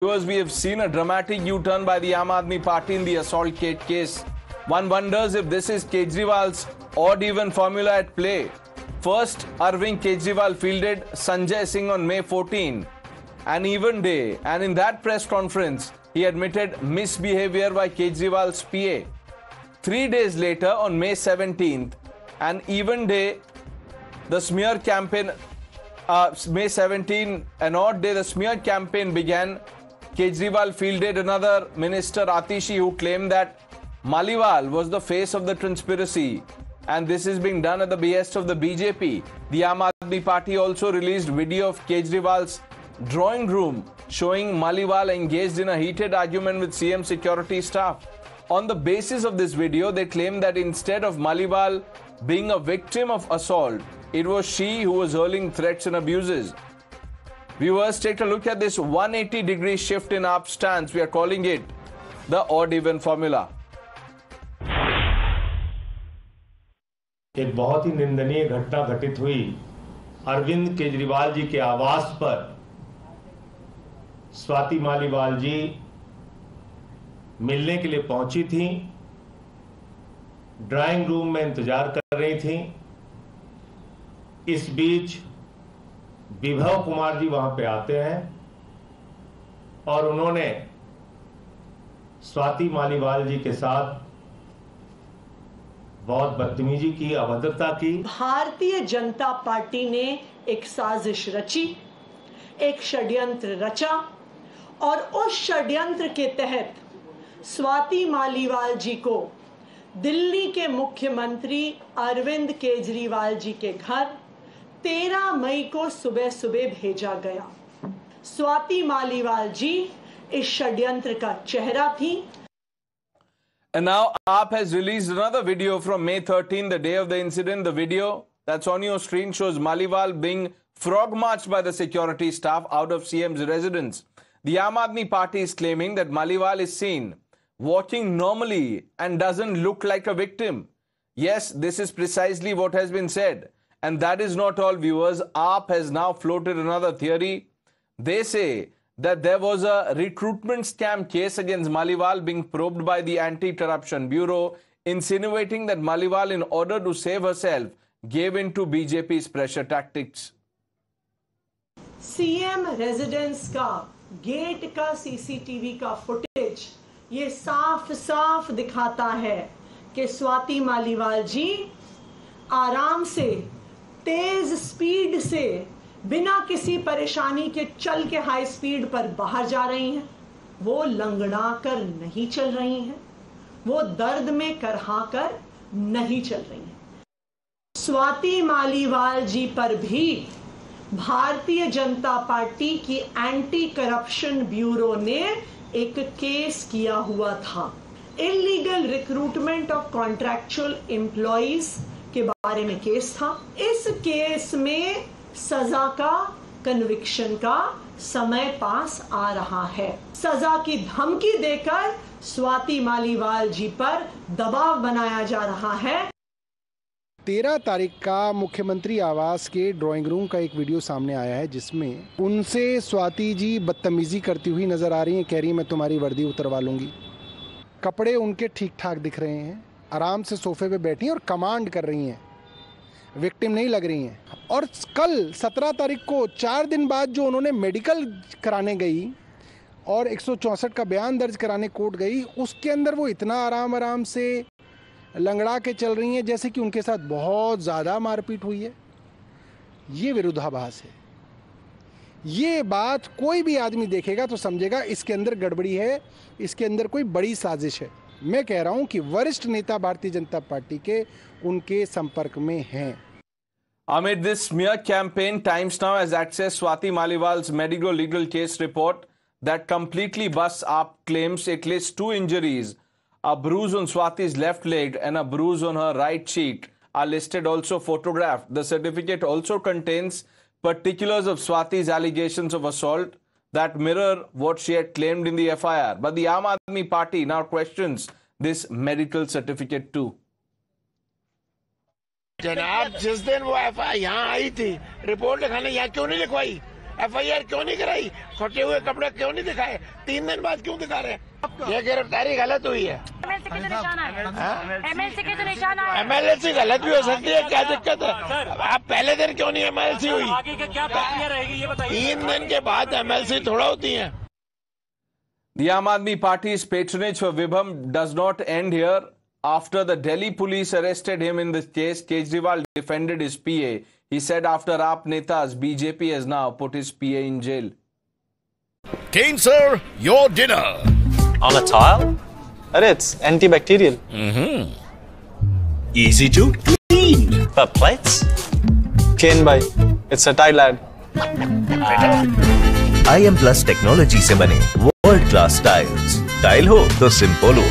Viewers, we have seen a dramatic U-turn by the Aam Aadmi Party in the assault case. One wonders if this is Kejriwal's odd-even formula at play. First, Arvind Kejriwal fielded Sanjay Singh on May 14, an even day, and in that press conference, he admitted misbehavior by Kejriwal's PA. 3 days later, on May 17th, an even day, the smear campaign, May 17, an odd day, the smear campaign began. Kejriwal fielded another minister, Atishi, who claimed that Maliwal was the face of the conspiracy, and this is being done at the behest of the BJP. The Aam Aadmi Party also released video of Kejriwal's drawing room showing Maliwal engaged in a heated argument with CM security staff. On the basis of this video, they claim that instead of Maliwal being a victim of assault, it was she who was hurling threats and abuses. Viewers, take a look at this 180-degree shift in AAP's stance. We are calling it the odd-even formula. एक बहुत ही निंदनीय घटना घटित हुई। अरविंद केजरीवाल जी के आवास पर स्वाति मालीवाल जी मिलने के लिए पहुंची थी, ड्राइंग रूम में इंतजार कर रही थी। इस बीच विभव कुमार जी वहां पे आते हैं और उन्होंने स्वाति मालीवाल जी के साथ बहुत बदतमीजी की, अभद्रता की। भारतीय जनता पार्टी ने एक साजिश रची, एक षड्यंत्र रचा और उस षड्यंत्र के तहत स्वाति मालीवाल जी को दिल्ली के मुख्यमंत्री अरविंद केजरीवाल जी के घर 13 मई को सुबह सुबह भेजा गया। स्वाति मालीवाल जी इस षड्यंत्र का चेहरा थी। And now AAP has released another video from May 13, the day of the incident. The video that's on your screen shows Maliwal being frog marched by the security staff out of CM's residence. The Aam Aadmi Party is claiming that Maliwal is seen walking normally and doesn't look like a victim. Yes, this is precisely what has been said. And that is not all, viewers. AAP has now floated another theory. They say that there was a recruitment scam case against Maliwal being probed by the Anti-Corruption Bureau, insinuating that Maliwal, in order to save herself, gave in to BJP's pressure tactics. CM residence का gate का CCTV का footage ये साफ साफ दिखाता है कि स्वाति मालीवाल जी आराम से, तेज स्पीड से, बिना किसी परेशानी के चल के हाई स्पीड पर बाहर जा रही हैं। वो लंगड़ा कर नहीं चल रही हैं, वो दर्द में करहा कर नहीं चल रही हैं। स्वाति मालीवाल जी पर भी भारतीय जनता पार्टी की एंटी करप्शन ब्यूरो ने एक केस किया हुआ था। Illegal recruitment of contractual employees के बारे में केस था। इस केस में सजा का, कन्विक्शन का समय पास आ रहा है। सजा की धमकी देकर स्वाति मालीवाल जी पर दबाव बनाया जा रहा है। 13 तारीख का मुख्यमंत्री आवास के ड्राइंग रूम का एक वीडियो सामने आया है, जिसमें उनसे स्वाति जी बदतमीजी करती हुई नजर आ रही हैं। कह रही हैं मैं तुम्हारी वर्दी उतरवा लूंगी। कपड़े उनके ठीक ठाक दिख रहे हैं, आराम से सोफे पे बैठी हैं और कमांड कर रही हैं, विक्टिम नहीं लग रही हैं। और कल 17 तारीख को 4 दिन बाद जो उन्होंने मेडिकल कराने गई और 164 का बयान दर्ज कराने कोर्ट गई, उसके अंदर वो इतना आराम से लंगड़ा के चल रही हैं जैसे कि उनके साथ बहुत ज़्यादा मारपीट हुई है। ये विरोधाभास है। ये बात कोई भी आदमी देखेगा तो समझेगा इसके अंदर गड़बड़ी है, इसके अंदर कोई बड़ी साजिश है। मैं कह रहा हूं कि वरिष्ठ नेता भारतीय जनता पार्टी के उनके संपर्क में हैं। Amid this smear campaign, Times Now has accessed Swati Maliwal's medical legal case report that completely busts up claims it lists 2 injuries. A bruise on Swati's left leg and a bruise on her right cheek are listed, also photographed. The certificate also contains particulars of Swati's allegations of assault that mirror what she had claimed in the FIR. But the Aam Aadmi Party now questions this medical certificate too. जनाब, जिस दिन वो FIR यहाँ आई थी, report लिखाने यहाँ क्यों नहीं लिखवाई? FIR क्यों नहीं कराई? फटे हुए कपड़े क्यों नहीं दिखाए? 3 दिन बाद क्यों दिखा रहे हैं? ये गिरफ्तारी गलत हुई है। MLC के तो निशान है। MLC के तो निशान है। MLC गलत भी हो सकती है, क्या दिक्कत है? आप पहले दिन क्यों नहीं MLC हुई? आगे का क्या प्रक्रिया रहेगी ये बताइए। 3 दिन के बाद MLC थोड़ा होती है। The Aam Aadmi Party's patronage for Vibham does not end here. After the Delhi police arrested him in this case, Kejriwal defended his PA. He said after AAP Netas, BJP has now put his PA in jail. Kane sir, your dinner. On a tile? It's antibacterial. Easy to clean. But plates? Kane bhai, it's a tile ad. IM Plus technology से बने world class tiles. Tile हो तो Simpolo.